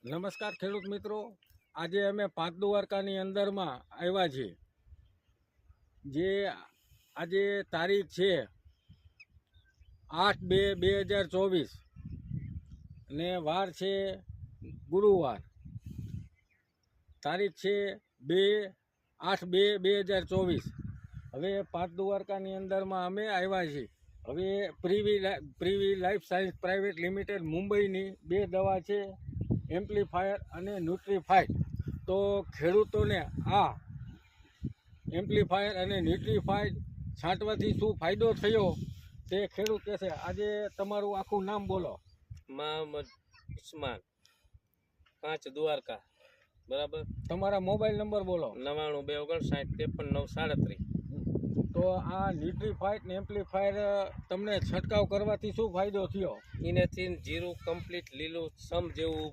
નમસ્કાર ખેડૂત મિત્રો, આજે અમે પાંચ દ્વારકાની અંદરમાં આવ્યા છીએ. જે આજે તારીખ છે 8/2/2024 અને વાર છે ગુરુવાર. તારીખ છે 8/2/2024. હવે પાંચ દ્વારકાની અંદરમાં અમે આવ્યા છીએ. હવે privy life science private limited મુંબઈની બે દવા છે, એમ્પ્લીફાયર અને ન્યુટ્રીફાઈડ. તો ખેડૂતોને આ એમ્પ્લીફાયર અને ન્યુટ્રીફાઈડ છાંટવાથી શું ફાયદો થયો તે ખેડૂત કહેશે. આજે તમારું આખું નામ બોલો. મોહમ્મદ ઉસ્માન, 5 દ્વારકા. બરાબર. તમારા મોબાઈલ નંબર બોલો. 99 259 53 937. તો આ ન્યુટ્રીફાઈડ ને એમ્પ્લીફાયર તમને છંટકાવ કરવાથી શું ફાયદો થયો? એનાથી જીરું કમ્પ્લીટ લીલું સમ જેવું